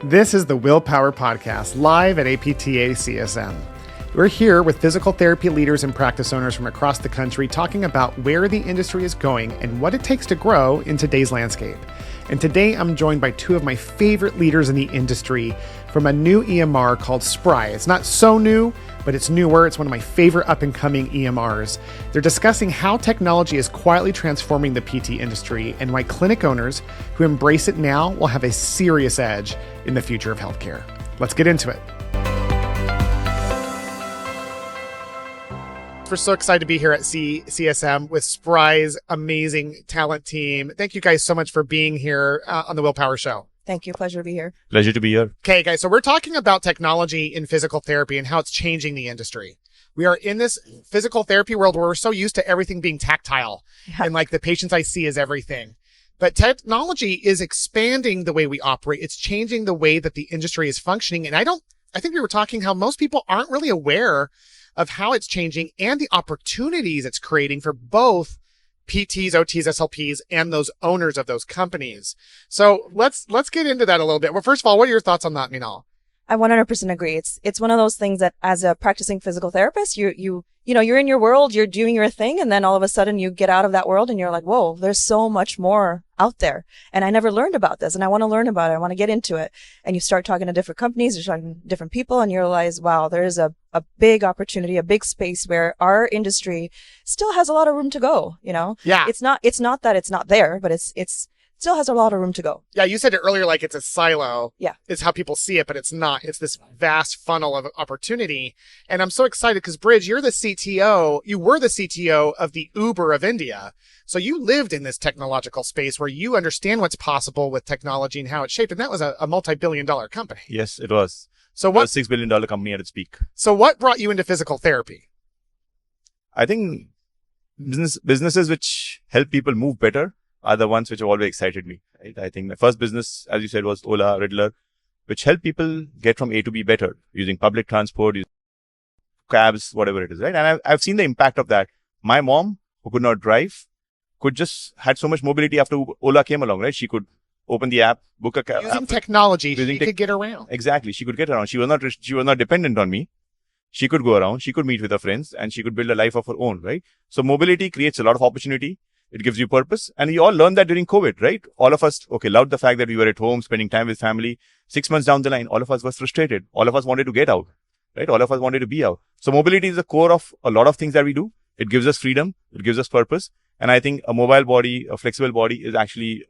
This is the Willpower Podcast, live at APTA CSM. We're here with physical therapy leaders and practice owners from across the country talking about where the industry is going and what it takes to grow in today's landscape. And today I'm joined by two of my favorite leaders in the industry from a new EMR called Spry. It's not so new, but it's newer. It's one of my favorite up-and-coming EMRs. They're discussing how technology is quietly transforming the PT industry and why clinic owners who embrace it now will have a serious edge in the future of healthcare. Let's get into it. We're so excited to be here at CSM with Spry's amazing talent team. Thank you guys so much for being here on the Willpower Show. Thank you. Pleasure to be here. Pleasure to be here. Okay, guys, so we're talking about technology in physical therapy and how it's changing the industry. We are in this physical therapy world where we're so used to everything being tactile and like the patients I see is everything. But technology is expanding the way we operate. It's changing the way that the industry is functioning. And I think we were talking how most people aren't really aware of how it's changing and the opportunities it's creating for both PTs, OTs, SLPs, and those owners of those companies. So let's get into that a little bit. Well, first of all, what are your thoughts on that, Minal? I 100% agree. It's one of those things that as a practicing physical therapist, you're in your world, you're doing your thing, and then all of a sudden you get out of that world and you're like, whoa, there's so much more out there. And I never learned about this and I want to learn about it. I want to get into it. And you start talking to different companies, you're talking to different people, and you realize, wow, there's a big opportunity, a big space where our industry still has a lot of room to go, you know? Yeah. It's not that it's not there, but it's still has a lot of room to go. Yeah, you said it earlier, like it's a silo. Yeah. It's how people see it, but it's not. It's this vast funnel of opportunity. And I'm so excited because, Bridge, you're the CTO. You were the CTO of the Uber of India. So you lived in this technological space where you understand what's possible with technology and how it's shaped. And that was a multi-billion-dollar company. Yes, it was. So It was a $6 billion company at its peak. So what brought you into physical therapy? I think businesses which help people move better are the ones which have always excited me. Right? I think my first business, as you said, was Ola, Riddler, which help people get from A to B better using public transport, using cabs, whatever it is, right? And I've seen the impact of that. My mom, who could not drive, had so much mobility after Ola came along, right? She could open the app, book a cab. Using technology, she could get around. Exactly. She could get around. She was not dependent on me. She could go around. She could meet with her friends and she could build a life of her own, right? So mobility creates a lot of opportunity. It gives you purpose. And we all learned that during COVID, right? All of us, loved the fact that we were at home, spending time with family. 6 months down the line, all of us were frustrated. All of us wanted to get out, right? All of us wanted to be out. So mobility is the core of a lot of things that we do. It gives us freedom. It gives us purpose. And I think a mobile body, a flexible body is actually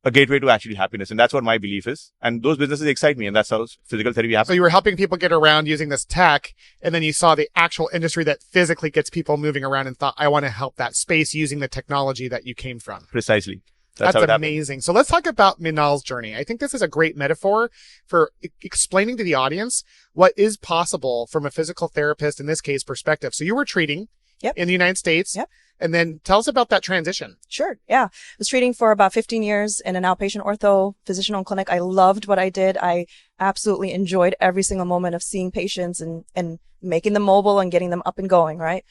a gateway to actually happiness. And that's what my belief is. And those businesses excite me. And that's how physical therapy happens. So you were helping people get around using this tech. And then you saw the actual industry that physically gets people moving around and thought, I want to help that space using the technology that you came from. Precisely. That's how it amazing. So let's talk about Minal's journey. I think this is a great metaphor for explaining to the audience what is possible from a physical therapist, in this case, perspective. So you were treating in the United States. Yep. And then tell us about that transition. Sure. Yeah. I was treating for about 15 years in an outpatient ortho physician-owned clinic. I loved what I did. I absolutely enjoyed every single moment of seeing patients and making them mobile and getting them up and going, right?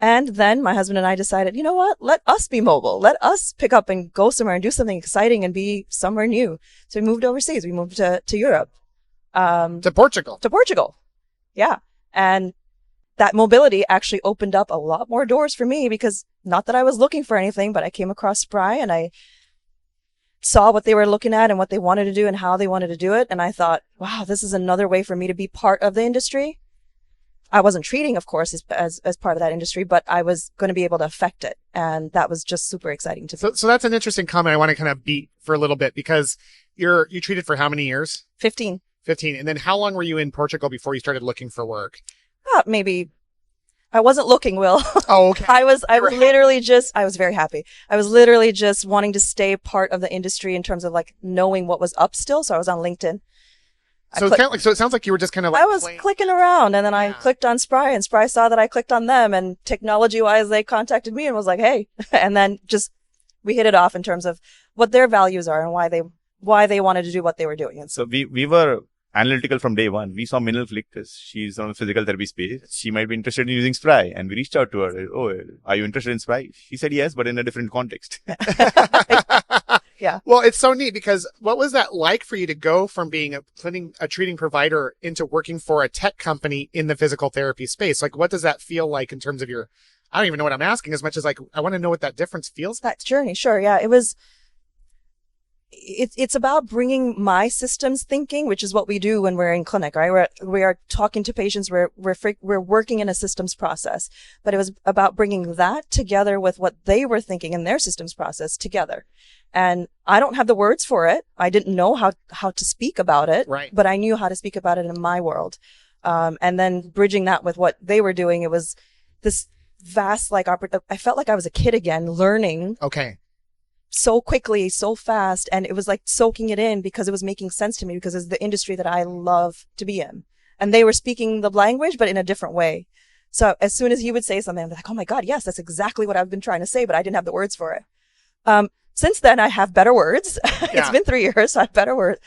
And then my husband and I decided, you know what? Let us be mobile. Let us pick up and go somewhere and do something exciting and be somewhere new. So we moved overseas. We moved to Europe. To Portugal. To Portugal. Yeah. And that mobility actually opened up a lot more doors for me because not that I was looking for anything, but I came across Spry and I saw what they were looking at and what they wanted to do and how they wanted to do it. And I thought, wow, this is another way for me to be part of the industry. I wasn't treating, of course, as part of that industry, but I was going to be able to affect it. And that was just super exciting to me. So that's an interesting comment I want to kind of beat for a little bit because you treated for how many years? 15. 15. And then how long were you in Portugal before you started looking for work? Maybe I wasn't looking, Will. Oh, okay. I was literally I was very happy. I was literally just wanting to stay part of the industry in terms of like knowing what was up still. So I was on LinkedIn. So it sounds like you were just kind of like I was clicking around and then I clicked on Spry and Spry saw that I clicked on them and technology wise, they contacted me and was like, hey, and then we hit it off in terms of what their values are and why they wanted to do what they were doing. And so we were analytical from day one. We saw Minal click because she's on the physical therapy space. She might be interested in using Spry and we reached out to her. Oh, are you interested in Spry? She said yes, but in a different context. Yeah. Well, it's so neat because what was that like for you to go from being a treating provider into working for a tech company in the physical therapy space? Like, what does that feel like in terms of your, I don't even know what I'm asking as much as like, I want to know what that difference feels like. That journey. Sure. Yeah. It's about bringing my systems thinking, which is what we do when we're in clinic, right? We are talking to patients. We're working in a systems process, but it was about bringing that together with what they were thinking in their systems process together. And I don't have the words for it. I didn't know how to speak about it, Right. but I knew how to speak about it in my world. And then bridging that with what they were doing, it was this vast, I felt like I was a kid again, learning. Okay. So quickly, so fast, and it was like soaking it in because it was making sense to me because it's the industry that I love to be in. And they were speaking the language, but in a different way. So as soon as he would say something, I'm like, oh my God, yes, that's exactly what I've been trying to say, but I didn't have the words for it. Since then, I have better words. It's been 3 years, so I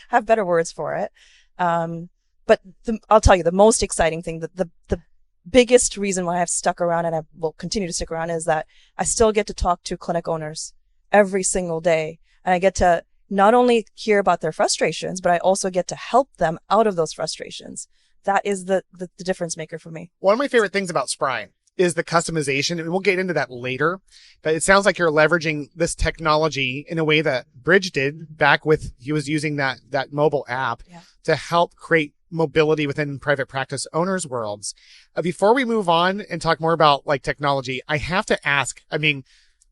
have better words for it. But I'll tell you, the most exciting thing, the biggest reason why I've stuck around and I will continue to stick around is that I still get to talk to clinic owners every single day. And I get to not only hear about their frustrations, but I also get to help them out of those frustrations. That is the difference maker for me. One of my favorite things about Spry is the customization. And we'll get into that later, but it sounds like you're leveraging this technology in a way that Bridge did back with, he was using that mobile app to help create mobility within private practice owners' worlds. Before we move on and talk more about like technology, I have to ask, I mean,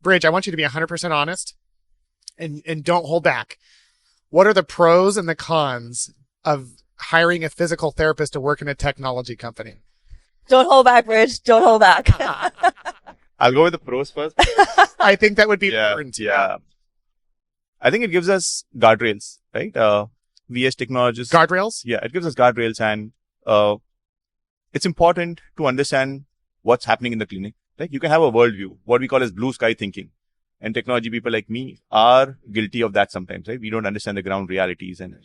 Bridge, I want you to be 100% honest and don't hold back. What are the pros and the cons of hiring a physical therapist to work in a technology company? Don't hold back, Bridge. Don't hold back. I'll go with the pros first. I think that would be important. Yeah. I think it gives us guardrails, right? We as technologists. Guardrails? Yeah, it gives us guardrails, and it's important to understand what's happening in the clinic. Like, you can have a worldview, what we call as blue sky thinking. And technology people like me are guilty of that sometimes, right? We don't understand the ground realities, and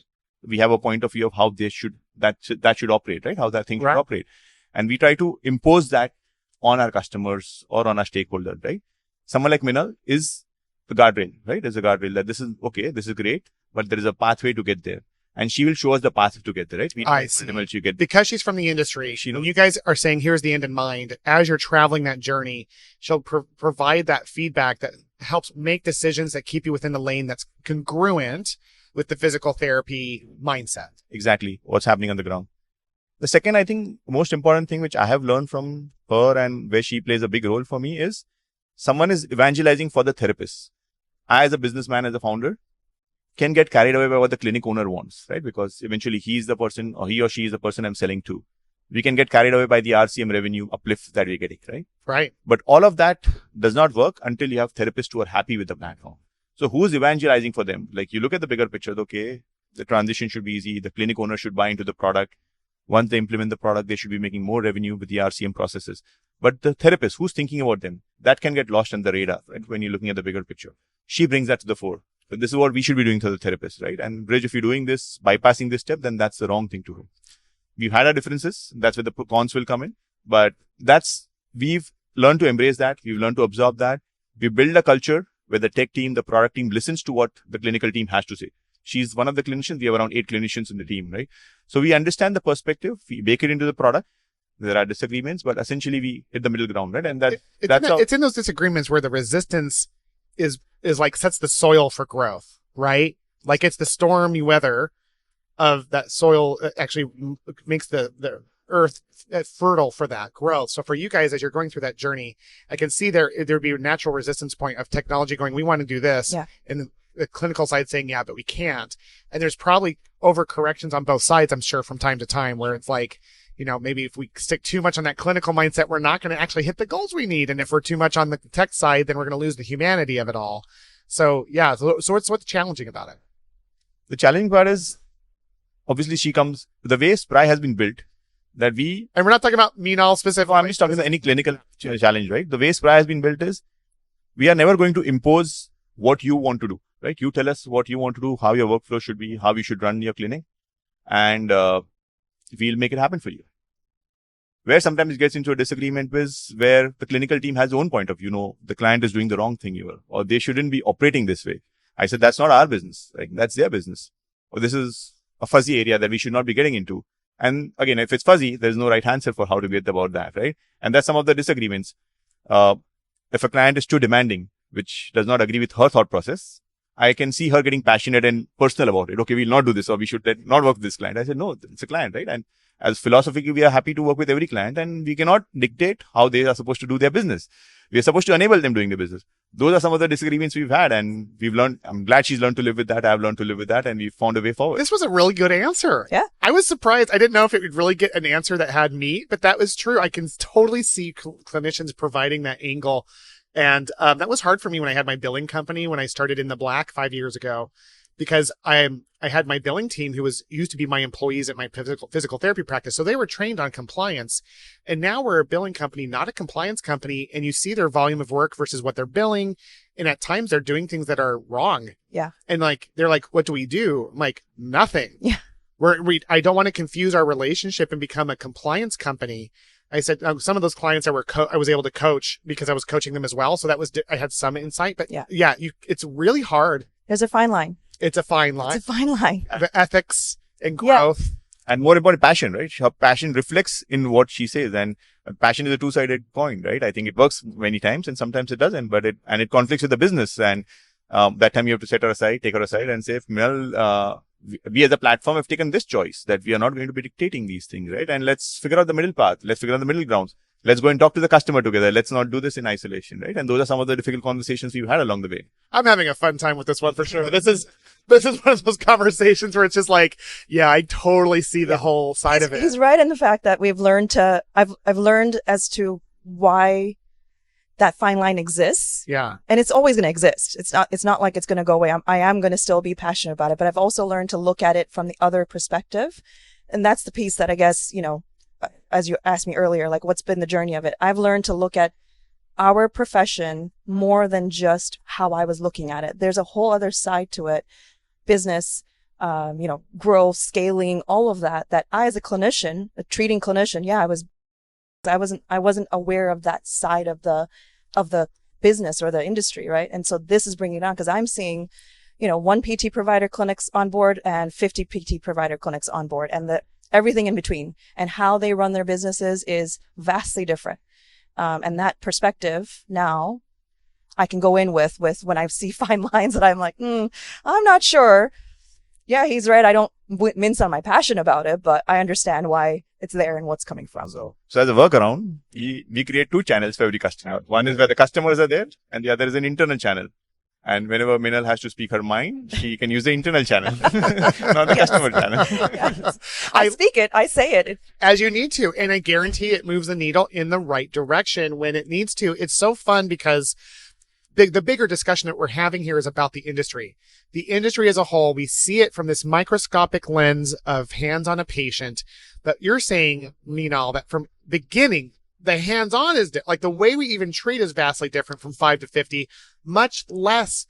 we have a point of view of how that should operate, right? How that thing should operate. And we try to impose that on our customers or on our stakeholders, right? Someone like Minal is the guardrail, right? There's a guardrail that this is okay, this is great, but there is a pathway to get there. And she will show us the path to get there, right? I see. Because she's from the industry, when you guys are saying, here's the end in mind, as you're traveling that journey, she'll provide that feedback that helps make decisions that keep you within the lane that's congruent with the physical therapy mindset. Exactly. What's happening on the ground. The second, I think, most important thing which I have learned from her and where she plays a big role for me is someone is evangelizing for the therapist. I, as a businessman, as a founder, can get carried away by what the clinic owner wants, right? Because eventually he's the person, or he or she is the person I'm selling to. We can get carried away by the RCM revenue uplift that we're getting, right? Right. But all of that does not work until you have therapists who are happy with the platform. So who's evangelizing for them? Like, you look at the bigger picture, okay, the transition should be easy. The clinic owner should buy into the product. Once they implement the product, they should be making more revenue with the RCM processes. But the therapist, who's thinking about them, that can get lost on the radar, right? When you're looking at the bigger picture. She brings that to the fore. But this is what we should be doing to the therapist, right? And Bridge, if you're doing this, bypassing this step, then that's the wrong thing to do. We've had our differences. That's where the cons will come in. But we've learned to embrace that. We've learned to absorb that. We build a culture where the tech team, the product team listens to what the clinical team has to say. She's one of the clinicians. We have around 8 clinicians in the team, right? So we understand the perspective. We bake it into the product. There are disagreements, but essentially we hit the middle ground, right? And it's in those disagreements where the resistance is like sets the soil for growth, right? Like, it's the stormy weather of that soil actually makes the earth fertile for that growth. So for you guys, as you're going through that journey, I can see there'd be a natural resistance point of technology going, we want to do this. Yeah. And the clinical side saying, yeah, but we can't. And there's probably overcorrections on both sides, I'm sure, from time to time, where it's like, maybe if we stick too much on that clinical mindset, we're not going to actually hit the goals we need. And if we're too much on the tech side, then we're going to lose the humanity of it all. So yeah. So what's challenging about it? The challenging part is, obviously, the way Spry has been built, and we're not talking about Minal specifically. I'm just talking about any clinical challenge, right? The way Spry has been built is, we are never going to impose what you want to do, right? You tell us what you want to do, how your workflow should be, how you should run your clinic, and we'll make it happen for you. Where sometimes it gets into a disagreement with where the clinical team has their own point of view. The client is doing the wrong thing here, or they shouldn't be operating this way. I said, that's not our business. Like, that's their business. Or this is a fuzzy area that we should not be getting into. And again, if it's fuzzy, there's no right answer for how to get about that, right? And that's some of the disagreements. If a client is too demanding, which does not agree with her thought process, I can see her getting passionate and personal about it. Okay, we'll not do this, or we should not work with this client. I said, no, it's a client, right? And as philosophically, we are happy to work with every client, and we cannot dictate how they are supposed to do their business. We are supposed to enable them doing the business. Those are some of the disagreements we've had, and we've learned. I'm glad she's learned to live with that. I've learned to live with that, and we've found a way forward. This was a really good answer. Yeah. I was surprised. I didn't know if it would really get an answer that had meat, but that was true. I can totally see clinicians providing that angle. And that was hard for me when I had my billing company, when I started in the black 5 years ago, because I had my billing team who used to be my employees at my physical therapy practice. So they were trained on compliance. And now we're a billing company, not a compliance company. And you see their volume of work versus what they're billing. And at times they're doing things that are wrong. Yeah. And like, they're like, what do we do? I'm like, nothing. Yeah. I don't want to confuse our relationship and become a compliance company. I said some of those clients I was able to coach because I was coaching them as well. So that was, I had some insight, but yeah, it's really hard. There's a fine line. It's a fine line. It's a fine line. The ethics and growth. And more important, passion, right? Her passion reflects in what she says. And passion is a two-sided coin, right? I think it works many times and sometimes it doesn't, but it conflicts with the business. And that time you have to take her aside and say, Minal, we as a platform have taken this choice that we are not going to be dictating these things, right? And let's figure out the middle path. Let's figure out the middle grounds. Let's go and talk to the customer together. Let's not do this in isolation, right? And those are some of the difficult conversations we've had along the way. I'm having a fun time with this one for sure. This is one of those conversations where it's just like, yeah, I totally see the whole side of it. He's right in the fact that we've learned I've learned as to why that fine line exists. Yeah. And it's always going to exist. It's not like it's going to go away. I am going to still be passionate about it, but I've also learned to look at it from the other perspective. And that's the piece that I guess, as you asked me earlier, like what's been the journey of it? I've learned to look at our profession more than just how I was looking at it. There's a whole other side to it. Business, growth, scaling, all of that I, as a clinician, a treating clinician, I wasn't aware of that side of the business or the industry, right? And so this is bringing it on because I'm seeing, one PT provider clinics on board and 50 PT provider clinics on board, and everything in between, and how they run their businesses is vastly different. And that perspective now I can go in with when I see fine lines that I'm like, I'm not sure. Yeah, he's right. I don't mince on my passion about it, but I understand why it's there and what's coming from. So as a workaround, we create two channels for every customer. One is where the customers are there, and the other is an internal channel. And whenever Minal has to speak her mind, she can use the internal channel, not the customer channel. Yes. I speak it. I say it. As you need to. And I guarantee it moves the needle in the right direction when it needs to. It's so fun because the bigger discussion that we're having here is about the industry. The industry as a whole, we see it from this microscopic lens of hands on a patient. But you're saying, Minal, that from beginning, the hands-on is like the way we even treat is vastly different from 5 to 50, much less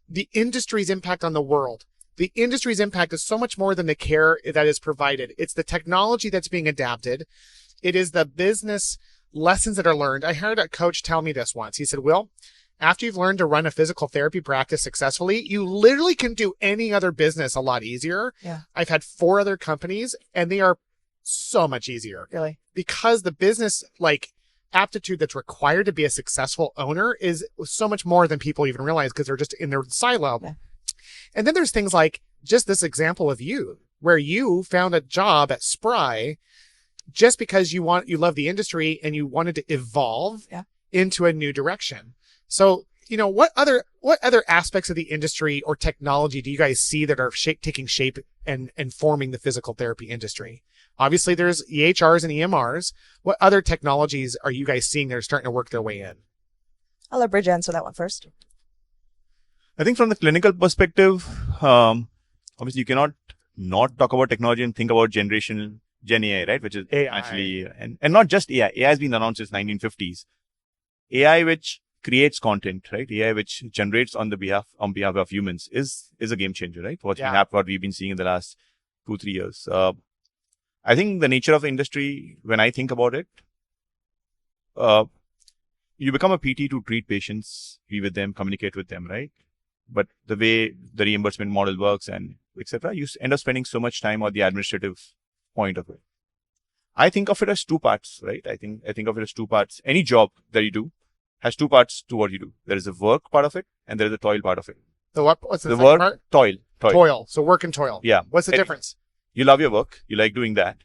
the industry's impact on the world. The industry's impact is so much more than the care that is provided. It's the technology that's being adapted. It is the business lessons that are learned. I heard a coach tell me this once. He said, Will, after you've learned to run a physical therapy practice successfully, you literally can do any other business a lot easier. Yeah. I've had 4 other companies and they are so much easier. Really? Because the business aptitude that's required to be a successful owner is so much more than people even realize because they're just in their silo. Yeah. And then there's things like just this example of you, where you found a job at Spry just because you love the industry and you wanted to evolve into a new direction. So, what other aspects of the industry or technology do you guys see that are taking shape and forming the physical therapy industry? Obviously, there's EHRs and EMRs. What other technologies are you guys seeing that are starting to work their way in? I'll let Bridge answer that one first. I think from the clinical perspective, obviously you cannot not talk about technology and think about Gen AI, right? Which is AI. Actually, and not just AI. AI has been announced since 1950s. AI which creates content, right? AI which generates on behalf of humans is a game changer, right? What we've been seeing in the last 2-3 years. I think the nature of the industry, when I think about it, you become a PT to treat patients, be with them, communicate with them, right? But the way the reimbursement model works and etc., you end up spending so much time on the administrative point of it. I think of it as two parts, right? I think of it as two parts. Any job that you do has two parts to what you do. There is a work part of it and there is a toil part of it. So what's the The second work, part? toil. Toil. So work and toil. Yeah. What's the difference? You love your work. You like doing that.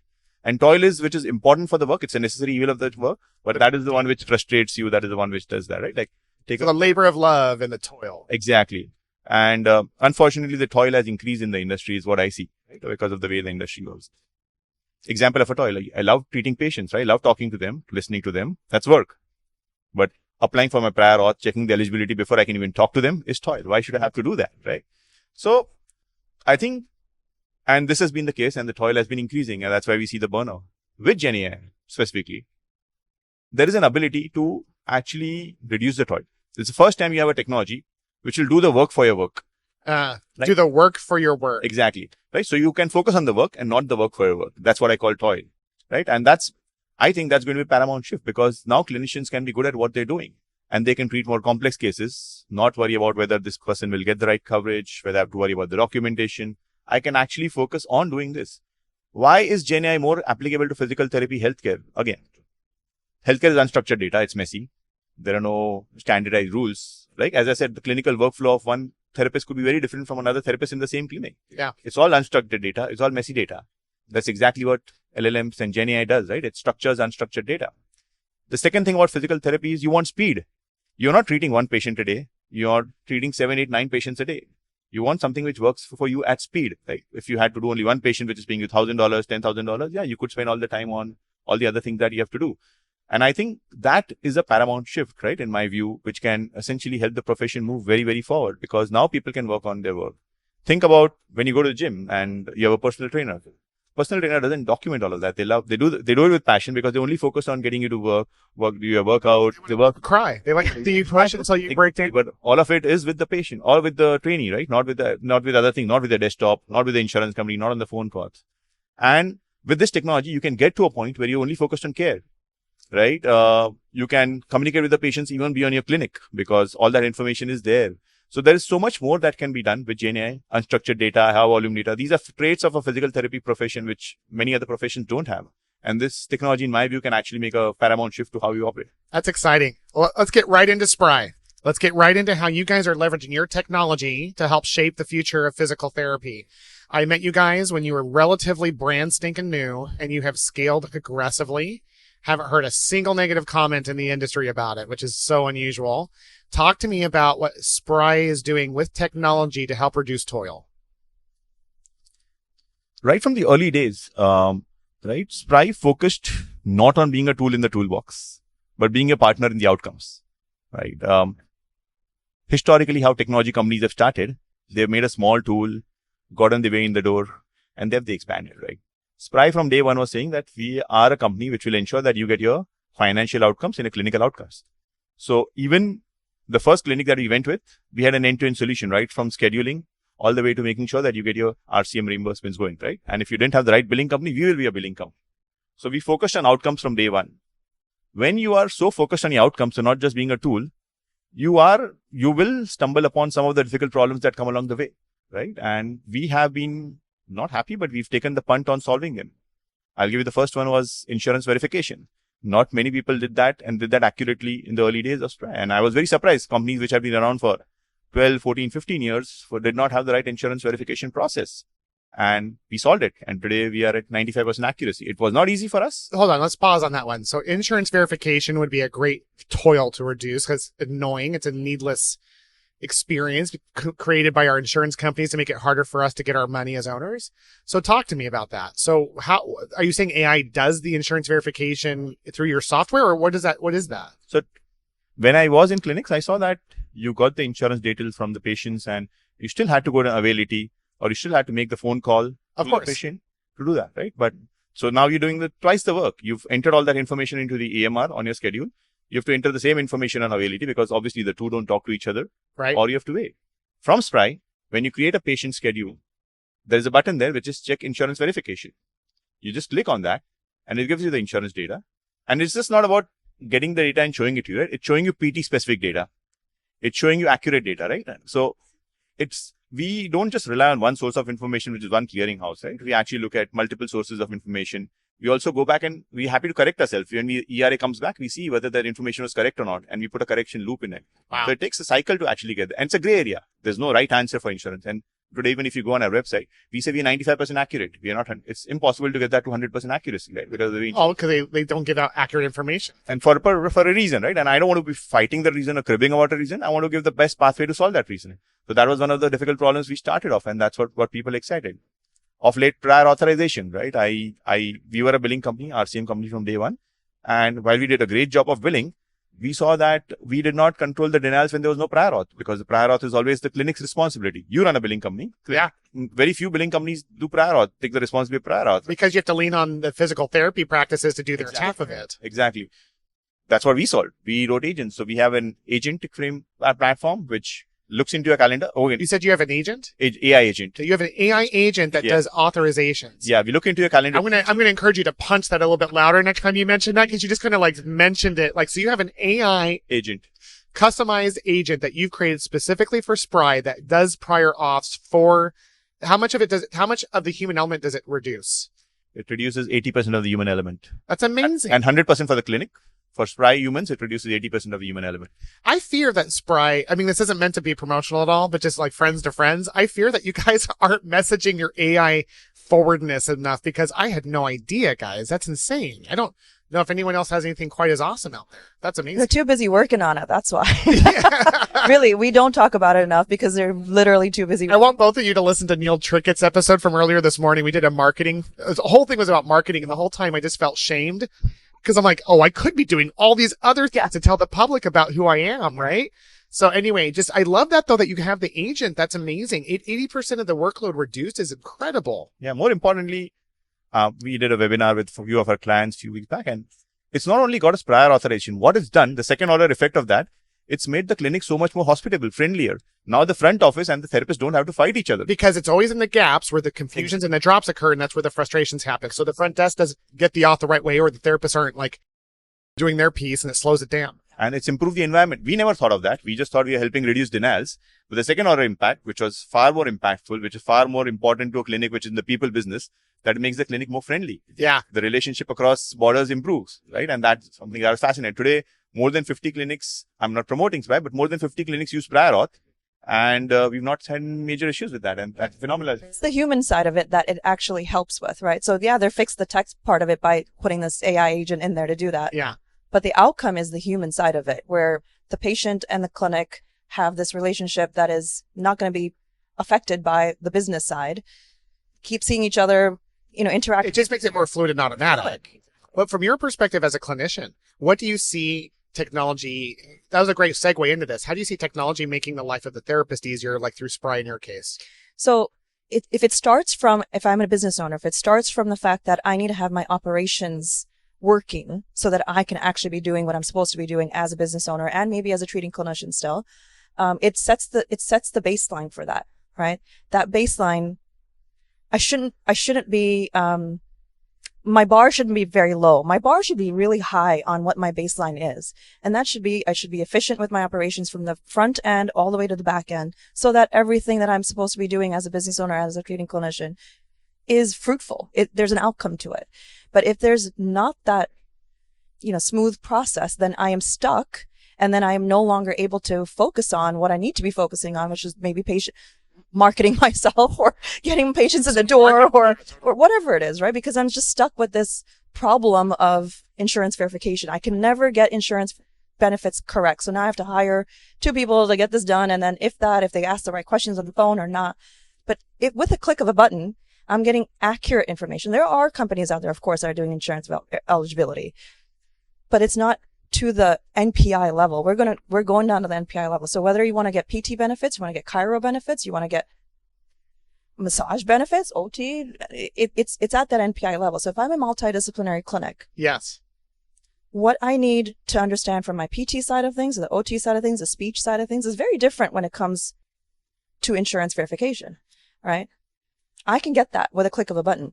And toil is, which is important for the work. It's a necessary evil of the work, but that is the one which frustrates you. That is the one which does that, right? Like take the labor of love and the toil. Exactly. And unfortunately, the toil has increased in the industry is what I see, right? Because of the way the industry goes. Example of a toil. I love treating patients, right? I love talking to them, listening to them. That's work. But applying for my prior auth, checking the eligibility before I can even talk to them is toil. Why should I have to do that, right? So I think, and this has been the case, and the toil has been increasing, and that's why we see the burnout. With GenAI specifically, there is an ability to actually reduce the toil. It's the first time you have a technology which will do the work for your work. Do the work for your work. Exactly. Right. So you can focus on the work and not the work for your work. That's what I call toil. Right. And I think that's going to be a paramount shift because now clinicians can be good at what they're doing and they can treat more complex cases, not worry about whether this person will get the right coverage, whether I have to worry about the documentation. I can actually focus on doing this. Why is GenAI more applicable to physical therapy healthcare? Again, healthcare is unstructured data. It's messy. There are no standardized rules. Like, as I said, the clinical workflow of one therapist could be very different from another therapist in the same clinic. Yeah. It's all unstructured data. It's all messy data. That's exactly what LLMs and GenAI does, right? It structures unstructured data. The second thing about physical therapy is you want speed. You're not treating one patient a day. You're treating 7, 8, 9 patients a day. You want something which works for you at speed. Like if you had to do only one patient, which is paying you $1,000, $10,000, yeah, you could spend all the time on all the other things that you have to do. And I think that is a paramount shift, right, in my view, which can essentially help the profession move very, very forward because now people can work on their work. Think about when you go to the gym and you have a personal trainer. Personal trainer doesn't document all of that. They do it with passion because they only focus on getting you to work, do your workout, they work. Cry. They like to see you crush until you break down. But all of it is with the patient or with the trainee, right? Not with other things, not with the desktop, not with the insurance company, not on the phone calls. And with this technology, you can get to a point where you're only focused on care. Right? You can communicate with the patients even beyond your clinic because all that information is there. So there is so much more that can be done with GenAI, unstructured data, high volume data. These are traits of a physical therapy profession, which many other professions don't have. And this technology, in my view, can actually make a paramount shift to how you operate. That's exciting. Well, let's get right into Spry. Let's get right into how you guys are leveraging your technology to help shape the future of physical therapy. I met you guys when you were relatively brand stinking new and you have scaled aggressively. Haven't heard a single negative comment in the industry about it, which is so unusual. Talk to me about what Spry is doing with technology to help reduce toil. Right from the early days, right, Spry focused not on being a tool in the toolbox, but being a partner in the outcomes. Right. Historically, how technology companies have started, they've made a small tool, gotten the way in the door, and they've expanded. Right. Spry from day one was saying that we are a company which will ensure that you get your financial outcomes in a clinical outcomes. So even the first clinic that we went with, we had an end-to-end solution, right? From scheduling all the way to making sure that you get your RCM reimbursements going, right? And if you didn't have the right billing company, we will be a billing company. So we focused on outcomes from day one. When you are so focused on the outcomes and not just being a tool, you will stumble upon some of the difficult problems that come along the way, right? And we have been not happy, but we've taken the punt on solving them. I'll give you the first one was insurance verification. Not many people did that and did that accurately in the early days of Spry. And I was very surprised. Companies which have been around for 12, 14, 15 years did not have the right insurance verification process. And we solved it. And today we are at 95% accuracy. It was not easy for us. Hold on, let's pause on that one. So insurance verification would be a great toil to reduce because it's annoying. It's a needless experience created by our insurance companies to make it harder for us to get our money as owners. So talk to me about that. So how are you saying AI does the insurance verification through your software or what is that? So when I was in clinics, I saw that you got the insurance details from the patients and you still had to go to availability or you still had to make the phone call to the patient to do that, right? But so now you're doing twice the work. You've entered all that information into the EMR on your schedule. You have to enter the same information on availability because obviously the two don't talk to each other. Right. Or you have to wait. From Spry, when you create a patient schedule, there's a button there which is check insurance verification. You just click on that and it gives you the insurance data. And it's just not about getting the data and showing it to you, right? It's showing you PT specific data. It's showing you accurate data, right? So we don't just rely on one source of information, which is one clearinghouse, right? We actually look at multiple sources of information. We also go back and we're happy to correct ourselves. When ERA comes back, we see whether that information was correct or not, and we put a correction loop in it. Wow. So it takes a cycle to actually get there. And it's a gray area. There's no right answer for insurance. And today, even if you go on our website, we say we're 95% accurate. We are not. It's impossible to get that to 100% accuracy, right? Because they don't give out accurate information. And for a reason, right? And I don't want to be fighting the reason or cribbing about a reason. I want to give the best pathway to solve that reason. So that was one of the difficult problems we started off, and that's what people excited. Of late, prior authorization, right? We were a billing company, RCM company from day one. And while we did a great job of billing, we saw that we did not control the denials when there was no prior auth, because the prior auth is always the clinic's responsibility. You run a billing company. Yeah. Very few billing companies do prior auth, take the responsibility of prior auth. Because you have to lean on the physical therapy practices to do their half of it. Exactly. That's what we solved. We wrote agents. So we have an agentic frame platform, which looks into your calendar. Oh, you said you have an agent? AI agent. So you have an AI agent that does authorizations. Yeah, we look into your calendar. I'm gonna encourage you to punch that a little bit louder next time you mention that, because you just kind of like mentioned it. Like, so you have an AI agent, customized agent that you've created specifically for Spry that does prior auths for how much of the human element does it reduce? It reduces 80% of the human element. That's amazing. And 100% for the clinic. For Spry humans, it reduces 80% of the human element. I fear that Spry, I mean, this isn't meant to be promotional at all, but just like friends to friends, I fear that you guys aren't messaging your AI forwardness enough, because I had no idea, guys. That's insane. I don't know if anyone else has anything quite as awesome out there. That's amazing. They're too busy working on it. That's why. Really, we don't talk about it enough because they're literally too busy. I want both of you to listen to Neil Trickett's episode from earlier this morning. We did a marketing. The whole thing was about marketing, and the whole time I just felt shamed. Because I'm like, oh, I could be doing all these other things to tell the public about who I am, right? So anyway, I love that, though, that you have the agent. That's amazing. 80% of the workload reduced is incredible. Yeah, more importantly, we did a webinar with a few of our clients a few weeks back, and it's not only got us prior authorization. What it's done, the second order effect of that, it's made the clinic so much more hospitable, friendlier. Now the front office and the therapist don't have to fight each other. Because it's always in the gaps where the confusions and the drops occur, and that's where the frustrations happen. So the front desk doesn't get the auth the right way, or the therapists aren't like doing their piece, and it slows it down. And it's improved the environment. We never thought of that. We just thought we were helping reduce denials. But the second order impact, which was far more impactful, which is far more important to a clinic, which is in the people business, that makes the clinic more friendly. Yeah. The relationship across borders improves, right? And that's something that was fascinating. Today, more than 50 clinics, I'm not promoting Spry, but more than 50 clinics use prior auth. And we've not had major issues with that. And that's phenomenal. It's the human side of it that it actually helps with, right? So yeah, they fixed the text part of it by putting this AI agent in there to do that. Yeah. But the outcome is the human side of it, where the patient and the clinic have this relationship that is not going to be affected by the business side. Keep seeing each other, interact. It just makes it more fluid and automatic. But from your perspective as a clinician, what do you see technology? That was a great segue into this. How do you see technology making the life of the therapist easier, like through Spry in your case? So if I'm a business owner, if it starts from the fact that I need to have my operations working so that I can actually be doing what I'm supposed to be doing as a business owner and maybe as a treating clinician still, it sets the baseline for that, right? That baseline, I shouldn't be, my bar shouldn't be very low. My bar should be really high on what my baseline is. And I should be efficient with my operations from the front end all the way to the back end, so that everything that I'm supposed to be doing as a business owner, as a treating clinician, is fruitful. There's an outcome to it. But if there's not that, smooth process, then I am stuck, and then I am no longer able to focus on what I need to be focusing on, which is maybe marketing myself or getting patients in the door or whatever it is, right? Because I'm just stuck with this problem of insurance verification. I can never get insurance benefits correct. So now I have to hire 2 people to get this done. And then if they ask the right questions on the phone or not, but with a click of a button, I'm getting accurate information. There are companies out there, of course, that are doing insurance eligibility, but it's not to the NPI level. We're going down to the NPI level. So whether you want to get PT benefits, you want to get chiro benefits, you want to get massage benefits, OT, it's at that NPI level. So if I'm a multidisciplinary clinic, yes, what I need to understand from my PT side of things, the OT side of things, the speech side of things is very different when it comes to insurance verification, right? I can get that with a click of a button.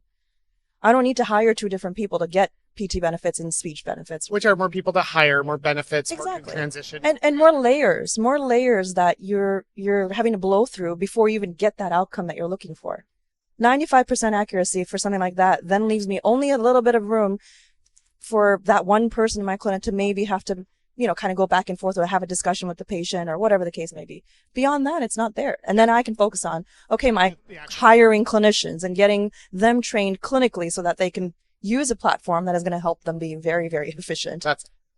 I don't need to hire 2 different people to get PT benefits and speech benefits. Which are more people to hire, more benefits, more Exactly. good transition. And more layers that you're having to blow through before you even get that outcome that you're looking for. 95% accuracy for something like that then leaves me only a little bit of room for that one person in my clinic to maybe have to, kind of go back and forth or have a discussion with the patient or whatever the case may be. Beyond that, it's not there. And then I can focus on, my hiring clinicians and getting them trained clinically so that they can use a platform that is going to help them be very, very efficient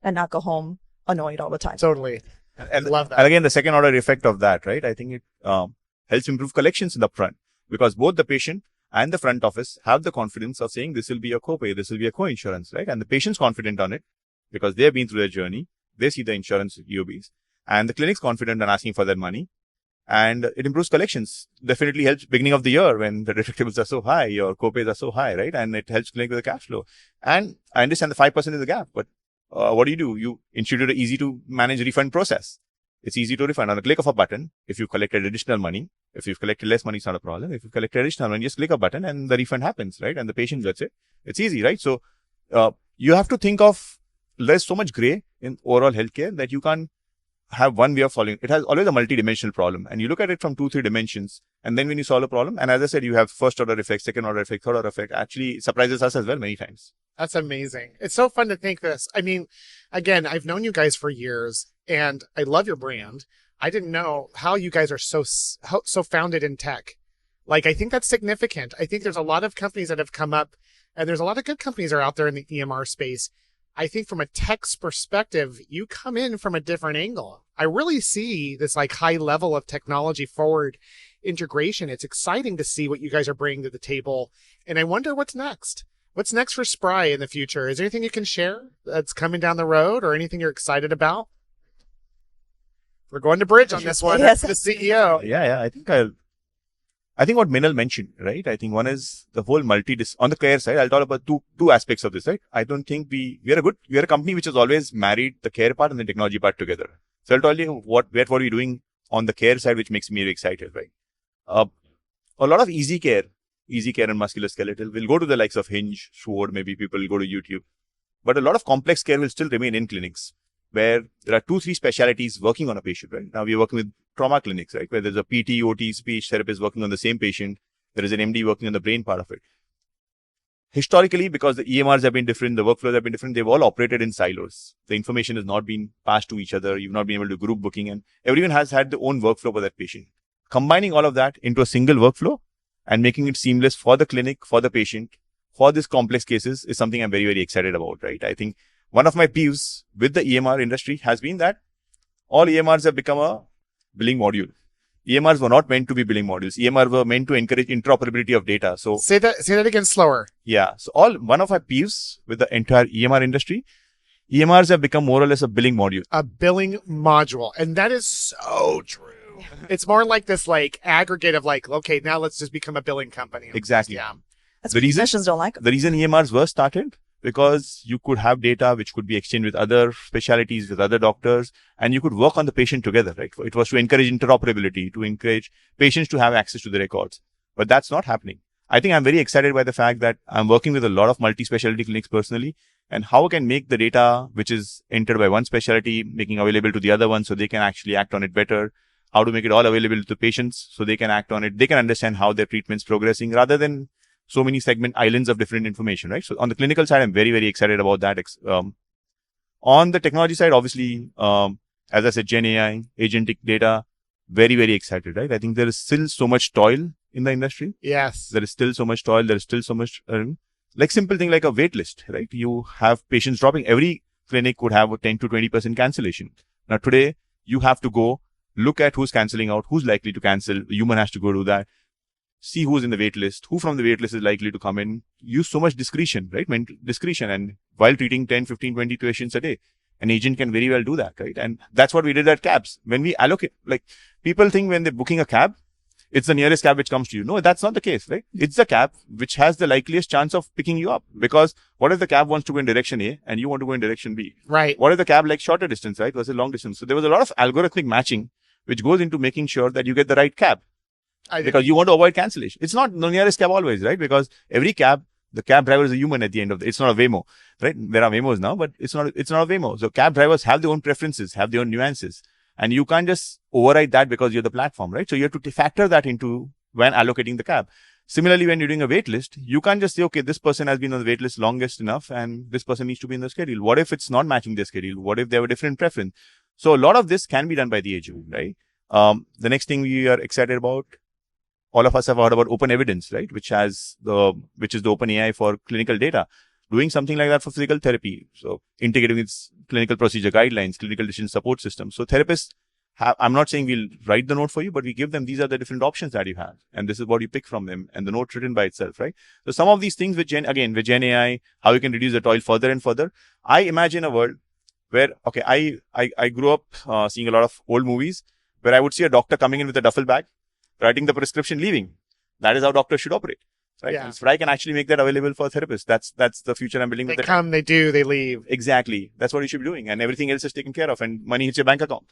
and not go home annoyed all the time. Totally. And love that. And again, the second order effect of that, right? I think it helps improve collections in the front, because both the patient and the front office have the confidence of saying this will be a copay, this will be a co-insurance, right? And the patient's confident on it because they have been through their journey. They see the insurance EOBs, and the clinic's confident on asking for their money. And it improves collections. Definitely helps beginning of the year when the deductibles are so high, your copays are so high, right? And it helps clinic with the cash flow. And I understand the 5% is the gap, but what do? You institute an easy to manage refund process. It's easy to refund on a click of a button. If you collected additional money, if you've collected less money, it's not a problem. If you collected additional money, just click a button and the refund happens, right? And the patient gets it. It's easy, right? So you have to think of, there's so much gray in overall healthcare that you can't have one way of solving. It has always a multi-dimensional problem, and you look at it from 2-3 dimensions. And then when you solve a problem, and as I said, you have first order effect, second order effect, third order effect, actually surprises us as well many times. That's amazing. It's so fun to think this. I mean, again, I've known you guys for years and I love your brand. I didn't know how you guys are so founded in tech. Like, I think that's significant. I think there's a lot of companies that have come up, and there's a lot of good companies that are out there in the EMR space. I think from a tech's perspective, you come in from a different angle. I really see this like high level of technology forward integration. It's exciting to see what you guys are bringing to the table. And I wonder what's next. What's next for Spry in the future? Is there anything you can share that's coming down the road or anything you're excited about? We're going to Bridge on this one. Yes. The CEO. Yeah. I think what Minal mentioned, right? I think one is the whole on the care side. I'll talk about two aspects of this, right? I don't think we are a company which has always married the care part and the technology part together. So I'll tell you what we're doing on the care side, which makes me very excited, right? A lot of easy care and musculoskeletal will go to the likes of Hinge, Sword, maybe people will go to YouTube. But a lot of complex care will still remain in clinics where there are 2-3 specialties working on a patient, right? Now we're working with trauma clinics, right? Where there's a PT, OT, speech therapist working on the same patient. There is an MD working on the brain part of it. Historically, because the EMRs have been different, the workflows have been different, they've all operated in silos. The information has not been passed to each other. You've not been able to group booking, and everyone has had their own workflow for that patient. Combining all of that into a single workflow and making it seamless for the clinic, for the patient, for these complex cases is something I'm very, very excited about, right? I think one of my peeves with the EMR industry has been that all EMRs have become a billing module. EMRs were not meant to be billing modules. EMR were meant to encourage interoperability of data. So say that again slower. Yeah. So one of my peeves with the entire EMR industry, EMRs have become more or less a billing module. A billing module. And that is so true. It's more like this like aggregate of like, okay, now let's just become a billing company. Exactly. Yeah. That's what clinicians don't like them. The reason EMRs were started because you could have data which could be exchanged with other specialties, with other doctors, and you could work on the patient together, right? It was to encourage interoperability, to encourage patients to have access to the records. But that's not happening. I think I'm very excited by the fact that I'm working with a lot of multi-specialty clinics personally, and how I can make the data which is entered by one specialty, making available to the other one so they can actually act on it better. How to make it all available to the patients so they can act on it. They can understand how their treatment's progressing rather than so many segment islands of different information, right? So on the clinical side, I'm very, very excited about that. On the technology side, obviously, as I said, Gen AI, agentic data, very, very excited, right? I think there is still so much toil in the industry. Yes. There is still so much toil. There is still so much, like simple thing like a wait list, right? You have patients dropping. Every clinic would have a 10 to 20% cancellation. Now today, you have to go look at who's cancelling out, who's likely to cancel. The human has to go do that. See who's in the wait list, who from the wait list is likely to come in. Use so much discretion, right? Mental discretion. And while treating 10, 15, 20 patients a day, an agent can very well do that, right? And that's what we did at cabs. When we allocate, like people think when they're booking a cab, it's the nearest cab which comes to you. No, that's not the case, right? It's the cab which has the likeliest chance of picking you up. Because what if the cab wants to go in direction A and you want to go in direction B? Right. What if the cab likes shorter distance, right? Versus long distance? So there was a lot of algorithmic matching which goes into making sure that you get the right cab. Because you want to avoid cancellation. It's not the nearest cab always, right? Because every cab, The cab driver is a human at the end of the, it's not a Waymo, right? There are Waymos now, but it's not a Waymo. So cab drivers have their own preferences, have their own nuances. And you can't just override that because you're the platform, right? So you have to factor that into when allocating the cab. Similarly, when you're doing a wait list, you can't just say, okay, this person has been on the wait list longest enough and this person needs to be in the schedule. What if it's not matching their schedule? What if they have a different preference? So a lot of this can be done by the agent, right? The next thing we are excited about, all of us have heard about open evidence, right? Which is the open AI for clinical data. Doing something like that for physical therapy. So integrating with clinical procedure guidelines, clinical decision support systems. So therapists I'm not saying we'll write the note for you, but we give them, these are the different options that you have. And this is what you pick from them. And the note written by itself, right? So some of these things with Gen AI, how you can reduce the toil further and further. I imagine a world where, okay, I grew up seeing a lot of old movies where I would see a doctor coming in with a duffel bag, writing the prescription, leaving. That is how doctors should operate. Right. Yeah. And Spry can actually make that available for therapists. That's the future I'm building. They come, they do, they leave. Exactly. That's what you should be doing. And everything else is taken care of and money hits your bank account.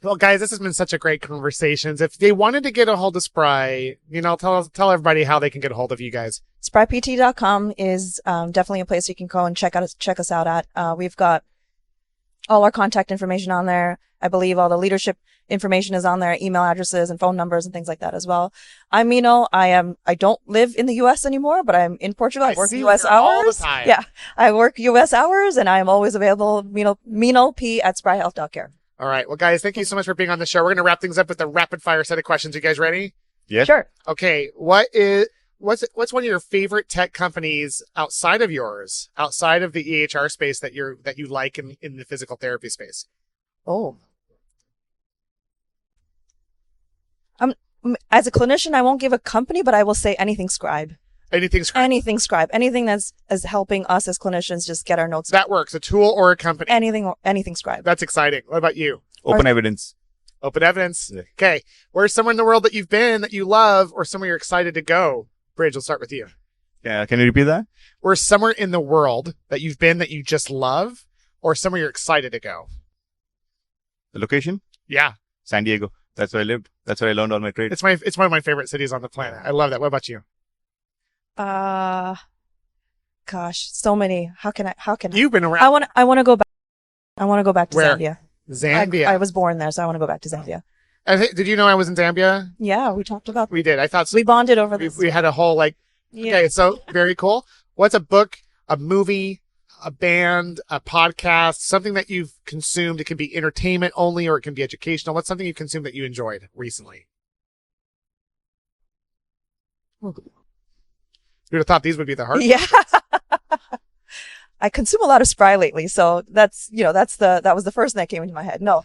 Well, guys, this has been such a great conversation. If they wanted to get a hold of Spry, tell everybody how they can get a hold of you guys. Sprypt.com is definitely a place you can go and check us out at. We've got all our contact information on there. I believe all the leadership information is on there, email addresses and phone numbers and things like that as well. I'm Minal. I don't live in the US anymore, but I'm in Portugal. I work US hours. All the time. Yeah. I work US hours and I am always available. Minal P at spryhealth.care. All right. Well, guys, thank you so much for being on the show. We're going to wrap things up with a rapid fire set of questions. You guys ready? Yeah. Sure. Okay. What's one of your favorite tech companies outside of yours, outside of the EHR space that you like in the physical therapy space? Oh. As a clinician, I won't give a company, but I will say anything Scribe. Anything Scribe. Anything Scribe. Anything that's helping us as clinicians just get our notes. That works. A tool or a company. Anything Scribe. That's exciting. What about you? Open evidence. Open evidence. Yeah. Okay. Where's somewhere in the world that you've been that you love or somewhere you're excited to go? Bridge, we'll start with you. Yeah. Can you repeat that? Where's somewhere in the world that you've been that you just love or somewhere you're excited to go? The location? Yeah. San Diego. That's where I lived. That's where I learned all my trades. It's one of my favorite cities on the planet. I love that. What about you? Gosh, so many. How can I? You've been around. I want to go back. I want to go back to Where? Zambia. Zambia. I was born there, so I want to go back to Zambia. Did you know I was in Zambia? Yeah, we talked about. We did. I thought so. We bonded over this. We had a whole Yeah. Okay, so very cool. What's a book, a movie, a band, a podcast, something that you've consumed? It can be entertainment only or it can be educational. What's something you've consumed that you enjoyed recently? You would have thought these would be the hard Yeah. I consume a lot of Spry lately, so that was the first thing that came into my head. No.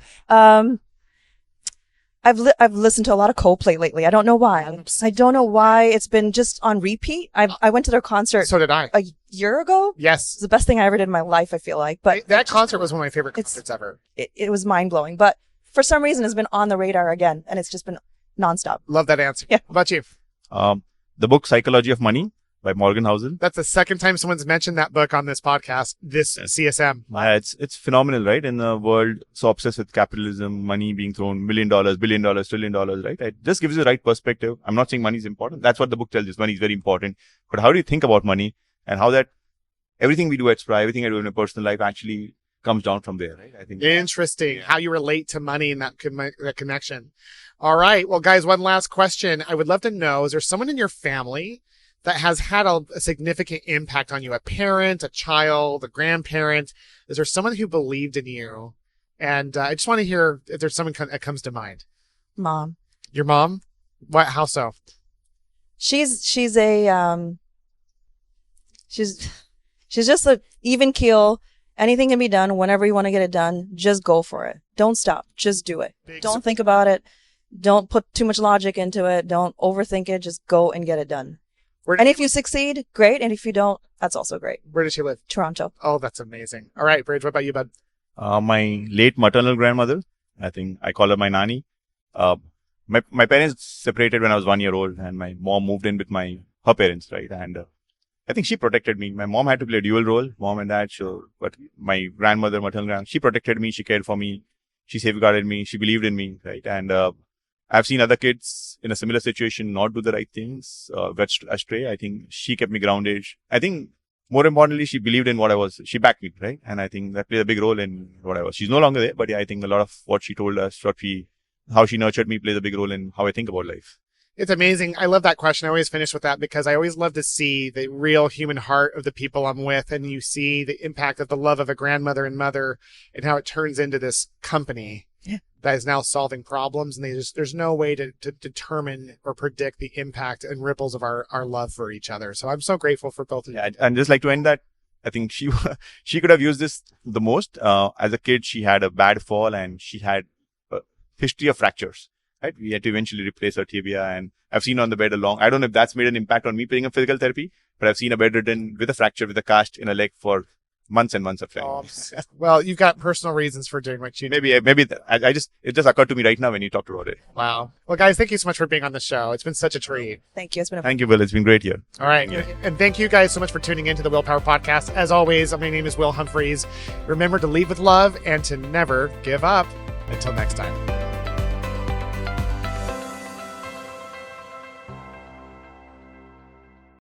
I've listened to a lot of Coldplay lately. I don't know why. I don't know why it's been just on repeat. I went to their concert. So did I. A year ago. Yes. It's the best thing I ever did in my life, I feel like. But that concert was one of my favorite concerts ever. It was mind blowing, but for some reason it's been on the radar again, and it's just been nonstop. Love that answer. Yeah. How about you? The book Psychology of Money by Morgan Housel. That's the second time someone's mentioned that book on this podcast, this CSM. It's phenomenal, right? In a world so obsessed with capitalism, money being thrown, $1 million, $1 billion, $1 trillion, right? It just gives you the right perspective. I'm not saying money is important. That's what the book tells you. Money is very important. But how do you think about money and how that everything we do at Spry, everything I do in my personal life actually comes down from there, right? I think interesting how you relate to money and that connection. All right. Well, guys, one last question. I would love to know, is there someone in your family that has had a significant impact on you? A parent, a child, a grandparent? Is there someone who believed in you? And I just want to hear if there's someone that comes to mind. Mom. Your mom? What? How so? She's just an even keel. Anything can be done whenever you want to get it done. Just go for it. Don't stop. Just do it. Don't think about it. Don't put too much logic into it. Don't overthink it. Just go and get it done. And if you succeed, great. And if you don't, that's also great. Where does she live? Toronto. Oh, that's amazing. All right, Bridge, what about you, bud? My late maternal grandmother, I think I call her my nanny. My parents separated when I was 1 year old, and my mom moved in with her parents, right? And I think she protected me. My mom had to play a dual role, mom and dad, sure. But my grandmother, maternal grandmother, she protected me, she cared for me, she safeguarded me, she believed in me, right? And I've seen other kids in a similar situation not do the right things, get astray. I think she kept me grounded. I think more importantly, she believed in what I was. She backed me, right? And I think that played a big role in what I was. She's no longer there, but yeah, I think a lot of what she told us, how she nurtured me plays a big role in how I think about life. It's amazing. I love that question. I always finish with that because I always love to see the real human heart of the people I'm with. And you see the impact of the love of a grandmother and mother and how it turns into this company that is now solving problems. And there's no way to determine or predict the impact and ripples of our love for each other. So I'm so grateful for both of you. Yeah, and just like to end that, I think she could have used this the most. As a kid, she had a bad fall and she had a history of fractures. Right? We had to eventually replace her tibia, and I've seen her on the bed I don't know if that's made an impact on me playing a physical therapy, but I've seen a bedridden with a fracture, with a cast in a leg for months and months of time. Oh, well, you've got personal reasons for doing what you do. Maybe it just occurred to me right now when you talked about it. Wow. Well, guys, thank you so much for being on the show. It's been such a treat. Thank you. Thank you, Will. It's been great here. All right. Yeah. And thank you guys so much for tuning into the Willpower Podcast. As always, my name is Will Humphreys. Remember to lead with love and to never give up. Until next time.